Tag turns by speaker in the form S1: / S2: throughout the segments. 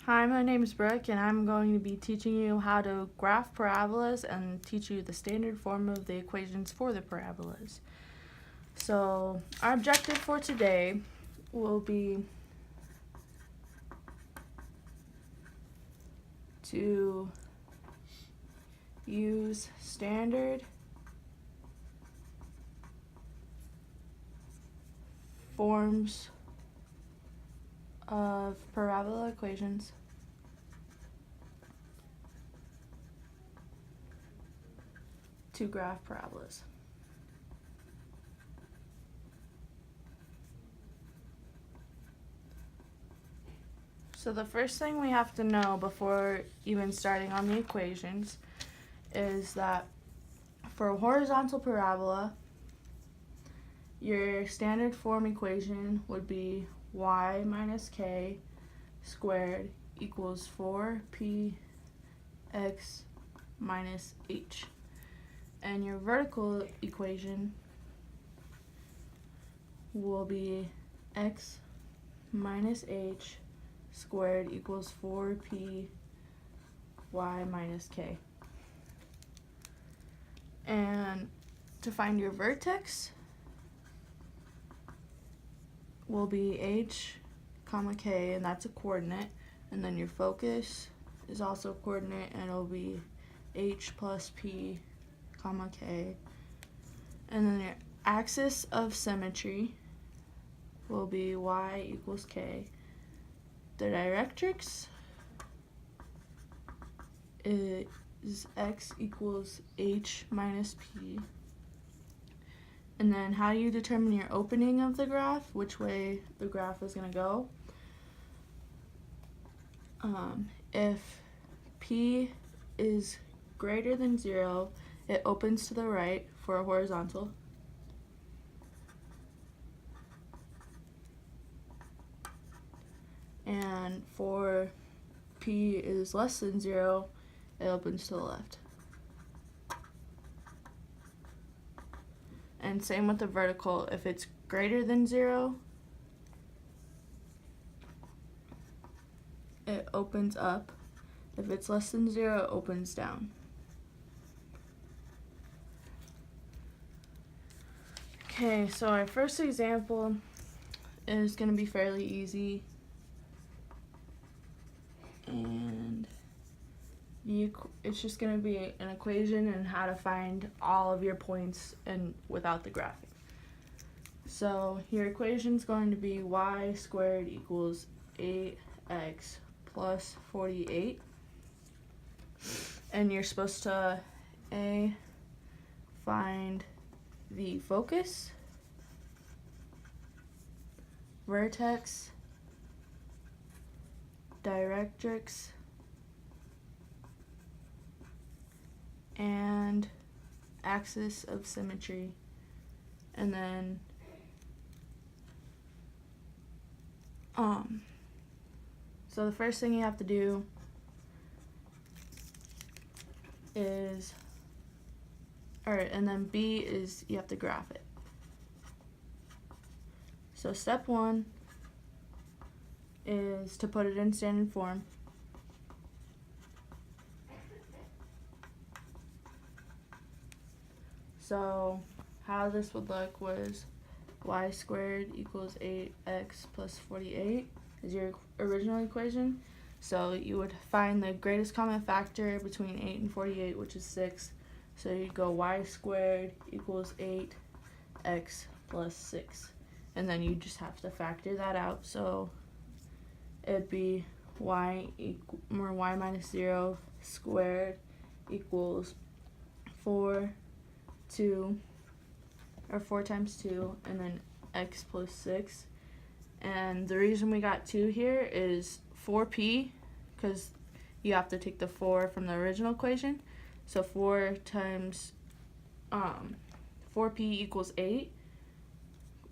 S1: Hi, my name is Brooke, and I'm going to be teaching you how to graph parabolas and teach you the standard form of the equations for the parabolas. So, our objective for today will be to use standard forms of parabola equations to graph parabolas. So the first thing we have to know before even starting on the equations is that for a horizontal parabola, your standard form equation would be y minus k squared equals 4px minus h. And your vertical equation will be x minus h squared equals 4p y minus k. And to find your vertex will be h comma k, and that's a coordinate, and then your focus is also a coordinate, and it'll be h plus p comma k. And then your axis of symmetry will be y equals k. The directrix is x equals h minus p. And then how do you determine your opening of the graph, which way the graph is going to go? If p is greater than 0, it opens to the right for a horizontal. And for p is less than 0, it opens to the left. And same with the vertical. If it's greater than 0, it opens up. If it's less than 0, it opens down. Okay, so our first example is going to be fairly easy. And it's just going to be an equation and how to find all of your points and without the graphing. So your equation is going to be y squared equals 8x plus 48. And you're supposed to find the focus, vertex, directrix, and axis of symmetry. And then so the first thing you have to do is, and then B is you have to graph it. So step 1 is to put it in standard form. So how this would look was y squared equals 8x plus 48 is your original equation. So you would find the greatest common factor between 8 and 48, which is 6. So you go y squared equals 8x plus 6. And then you just have to factor that out. So it'd be y minus 0 squared equals 4 times 2, and then x plus 6. And the reason we got 2 here is 4p, because you have to take the 4 from the original equation. So 4 times 4p equals 8,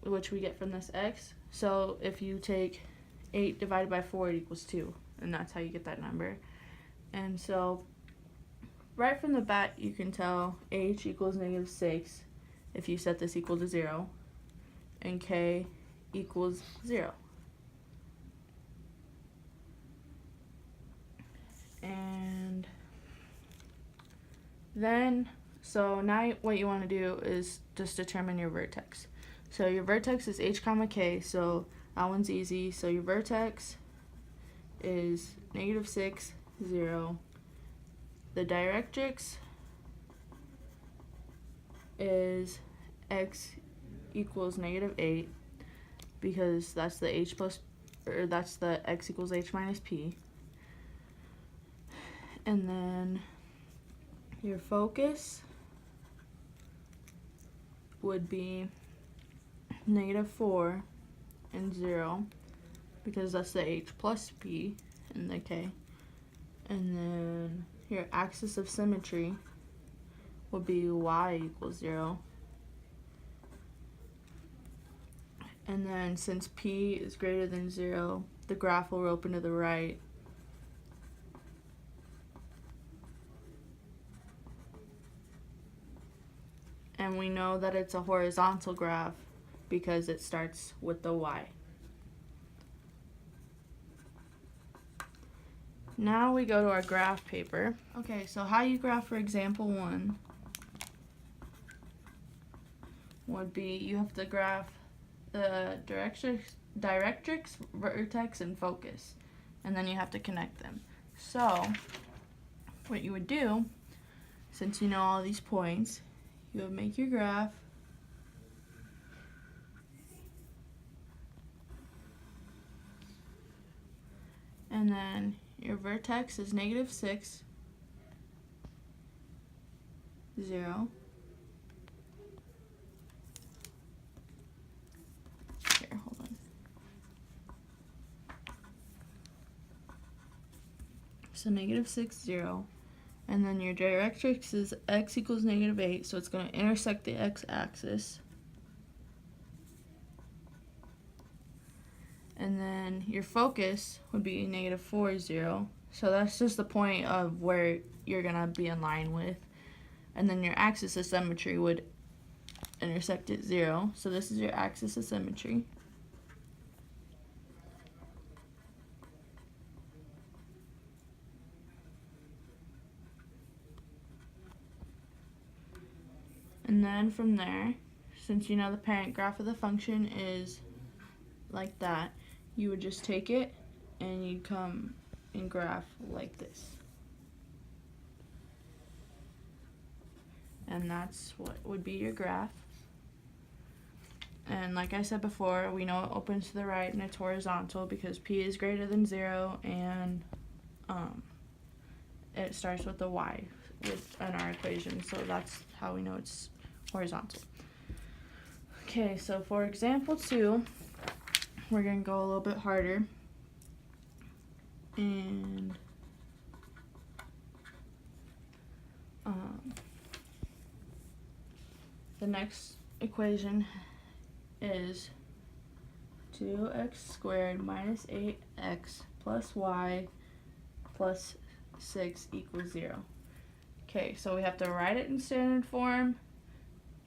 S1: which we get from this x. So if you take 8 divided by 4, it equals 2, and that's how you get that number. And so right from the bat, you can tell h equals negative 6 if you set this equal to 0, and k equals 0. So now what you want to do is just determine your vertex. So your vertex is h comma k, so that one's easy. So your vertex is -6, 0. The directrix is x equals -8, because that's the that's the x equals h minus p. And then your focus would be -4 and 0, because that's the h plus p and the k. And then your axis of symmetry would be y equals 0. And then since p is greater than 0, the graph will open to the right. And we know that it's a horizontal graph because it starts with the y. Now we go to our graph paper. Okay, so how you graph for example 1 would be, you have to graph the directrix, vertex, and focus, and then you have to connect them. So what you would do, since you know all these points, you would make your graph, and then your vertex is -6, 0. Here, hold on. So -6, 0. And then your directrix is x equals -8, so it's going to intersect the x-axis. And then your focus would be -4, 0. So that's just the point of where you're going to be in line with. And then your axis of symmetry would intersect at 0. So this is your axis of symmetry. And then from there, since you know the parent graph of the function is like that, you would just take it and you'd come and graph like this. And that's what would be your graph. And like I said before, we know it opens to the right and it's horizontal because p is greater than 0, and it starts with the y in our equation, so that's how we know it's horizontal. Okay, so for example 2, we're going to go a little bit harder. And the next equation is 2x squared minus 8x plus y plus 6 equals 0. Okay, so we have to write it in standard form,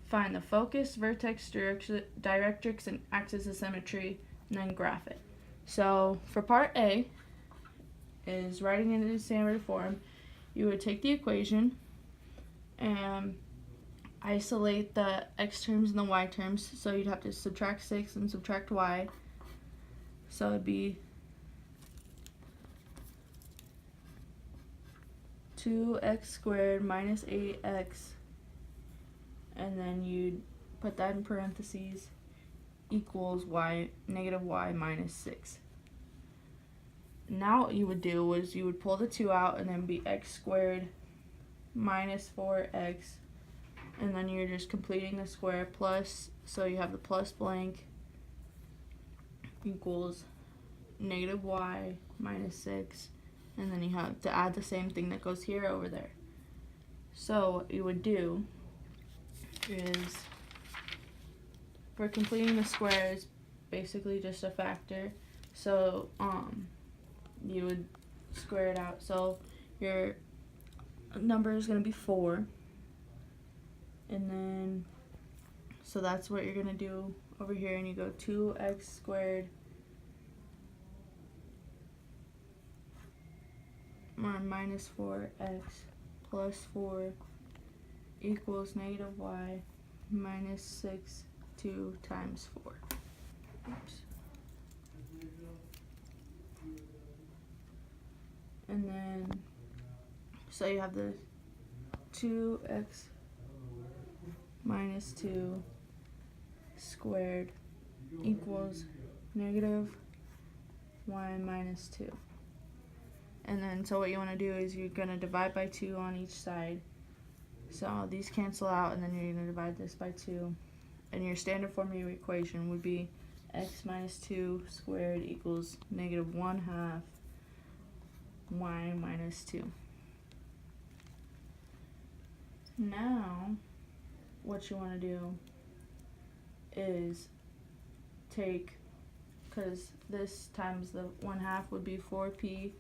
S1: find the focus, vertex, directrix, and axis of symmetry, and then graph it. So for part A is writing it in standard form. You would take the equation and isolate the x terms and the y terms, so you'd have to subtract 6 and subtract y. So it'd be 2x squared minus 8x, and then you'd put that in parentheses, equals negative y minus 6. Now what you would do was you would pull the 2 out, and then be x squared minus 4x, and then you're just completing the square plus, so you have the plus blank equals negative y minus 6, and then you have to add the same thing that goes here over there. So what you would do is, for completing the square is basically just a factor, so you would square it out. So your number is going to be 4, and then so that's what you're going to do over here, and you go 2x squared minus 4x plus 4 equals negative y minus 6, 2 times 4. Oops. And then, so you have the 2x minus 2 squared equals negative y minus 2. And then, so what you want to do is you're going to divide by 2 on each side. So these cancel out, and then you're going to divide this by 2. And your standard form of your equation would be x minus 2 squared equals negative 1/2 y minus 2. Now, what you want to do is take, because this times the 1/2 would be 4p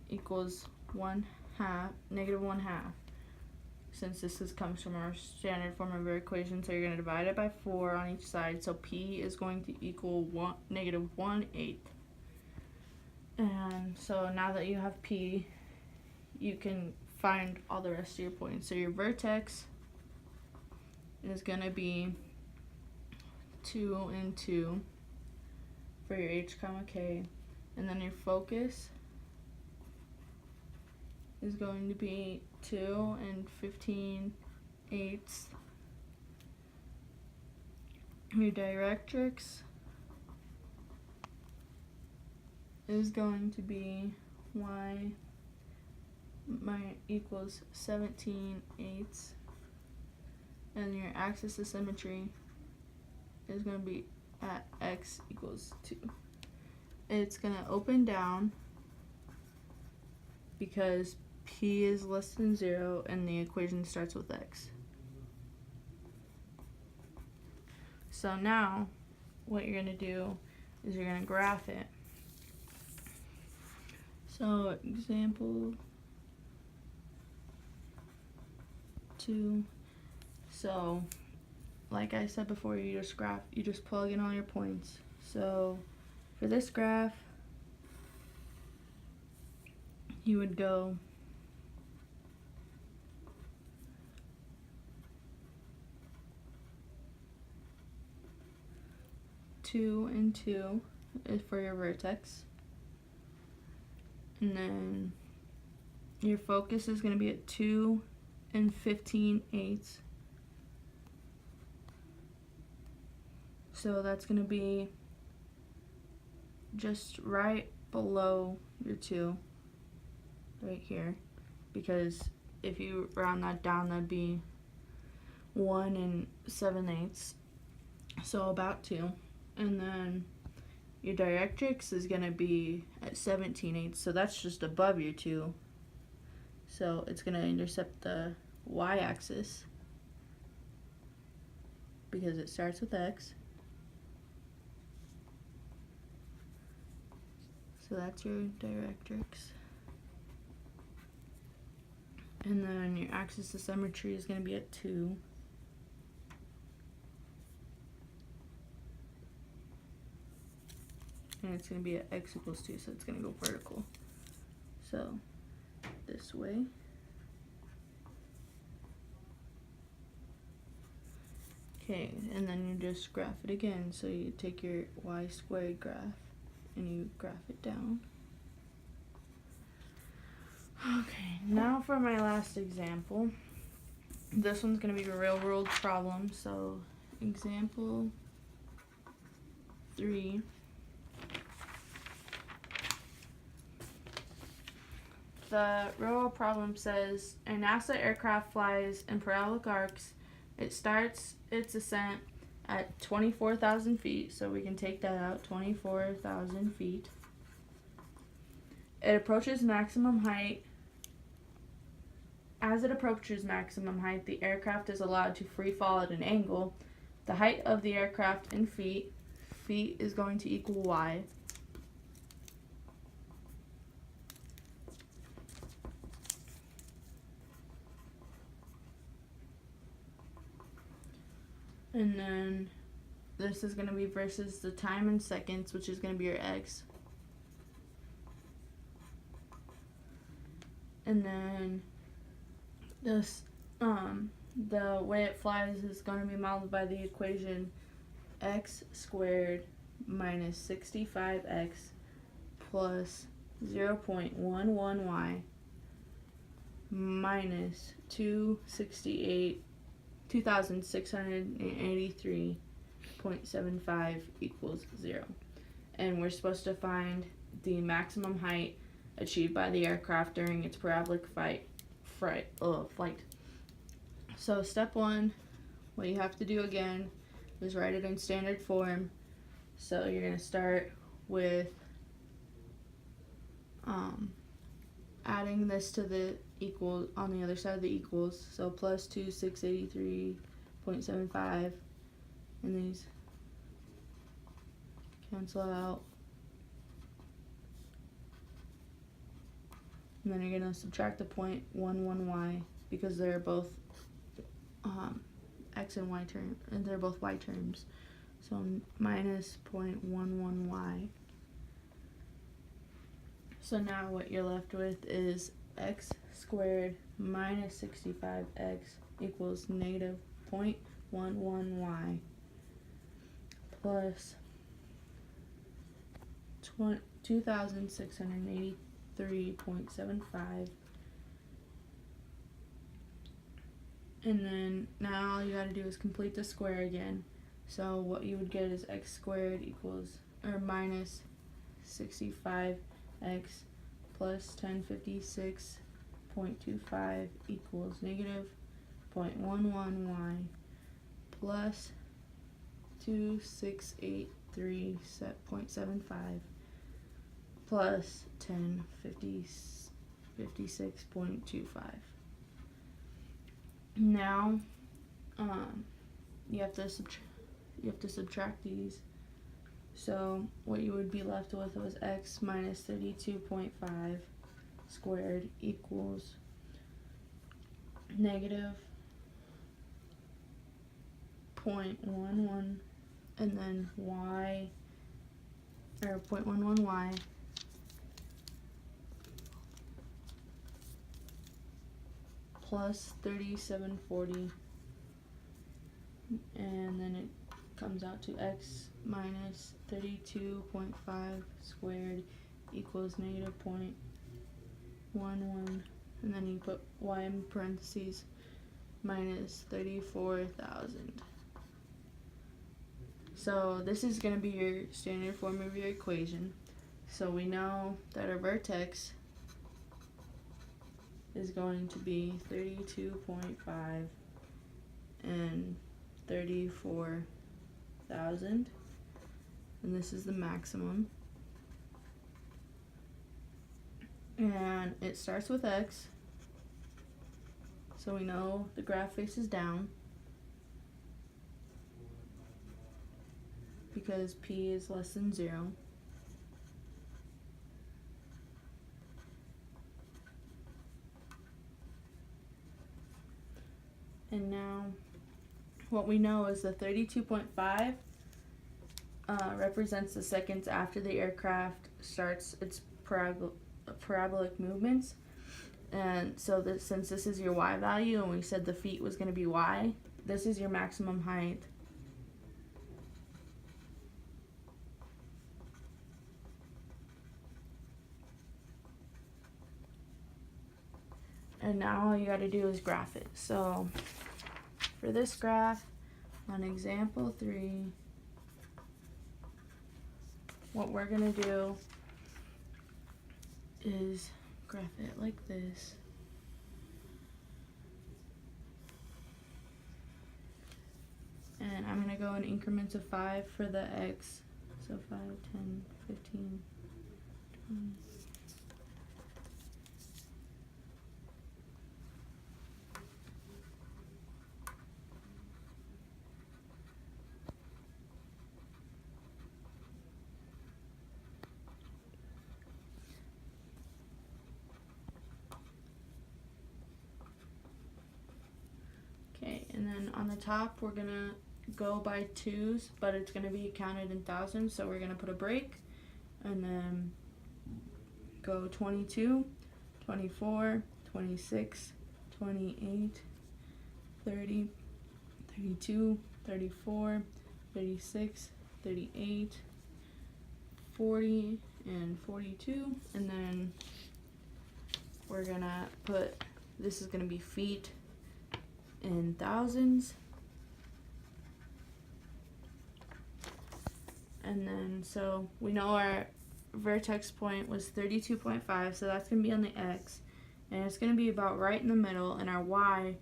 S1: equals 1/2, negative 1/2. Since this comes from our standard form of our equation, so you're going to divide it by 4 on each side. So p is going to equal negative 1/8. And so now that you have p, you can find all the rest of your points. So your vertex is going to be 2 and 2 for your h comma k. And then your focus is going to be 2 and 15/8. Your directrix is going to be y equals 17/8. And your axis of symmetry is going to be at x equals 2. It's going to open down because p is less than 0 and the equation starts with x. So now what you're going to do is you're going to graph it. So example 2. So like I said before, you just plug in all your points. So for this graph, you would go 2 and 2 is for your vertex. And then your focus is going to be at 2 and 15/8. So that's going to be just right below your 2, right here. Because if you round that down, that'd be 1 and 7/8. So about 2. And then your directrix is going to be at 17/8. So that's just above your 2. So it's going to intercept the y-axis because it starts with x. So that's your directrix. And then your axis of symmetry is going to be at 2. And it's going to be at x equals 2, so it's going to go vertical. So this way. Okay, and then you just graph it again. So you take your y squared graph and you graph it down. Okay, now for my last example. This one's going to be a real world problem. So example 3. The real world problem says a NASA aircraft flies in parabolic arcs. It starts its ascent at 24,000 feet, so we can take that out, 24,000 feet. It approaches maximum height. As it approaches maximum height, the aircraft is allowed to free fall at an angle. The height of the aircraft in feet is going to equal y. And then this is going to be versus the time in seconds, which is going to be your x. And then this the way it flies is going to be modeled by the equation x squared minus 65x plus 0.11y minus 2,683.75 equals 0. And we're supposed to find the maximum height achieved by the aircraft during its parabolic flight. So step 1, what you have to do again is write it in standard form. So you're going to start with adding this to the equal on the other side of the equals. So plus 2,683.75, and these cancel out. And then you're going to subtract the 0.11y because they're both x and y term, and they're both y terms. So minus 0.11y. So now what you're left with is x squared minus 65x equals negative 0.11y plus 2,683.75. And then now all you gotta do is complete the square again. So what you would get is x squared equals, or minus 65x plus 1056.25 equals negative 0.11y plus 2,683.75 plus 1056.25. Now, you have to subtract these. So what you would be left with was x minus 32.5 squared equals negative 0.11, and then y, or 0.11y plus 3740, and then it comes out to x minus 32.5 squared equals negative 0.11, and then you put y in parentheses minus 34,000. So this is going to be your standard form of your equation. So we know that our vertex is going to be 32.5 and 34,000, and this is the maximum. And it starts with x, so we know the graph faces down because p is less than 0. And now what we know is the 32.5 represents the seconds after the aircraft starts its parabolic movements. And so since this is your y value, and we said the feet was going to be y, this is your maximum height. And now all you got to do is graph it. So for this graph, on example 3, what we're going to do is graph it like this. And I'm going to go in increments of 5 for the x. So 5, 10, 15, 20. And then on the top, we're going to go by 2s, but it's going to be counted in thousands, so we're going to put a break, and then go 22, 24, 26, 28, 30, 32, 34, 36, 38, 40, and 42, and then we're gonna put, this is gonna be feet in thousands, and then so we know our vertex point was 32.5, so that's gonna be on the x, and it's gonna be about right in the middle, and our y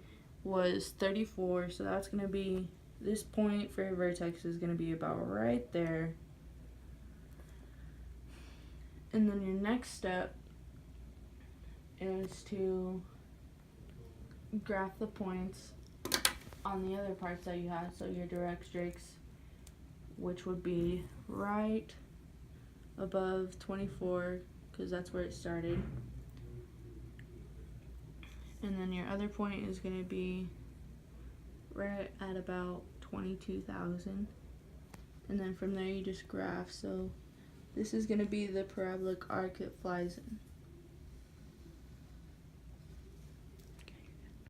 S1: was 34, so that's gonna be, this point for your vertex is gonna be about right there. And then your next step is to graph the points on the other parts that you had, so your direct streaks, which would be right above 24, because that's where it started. And then your other point is going to be right at about 22,000. And then from there you just graph. So this is going to be the parabolic arc it flies in.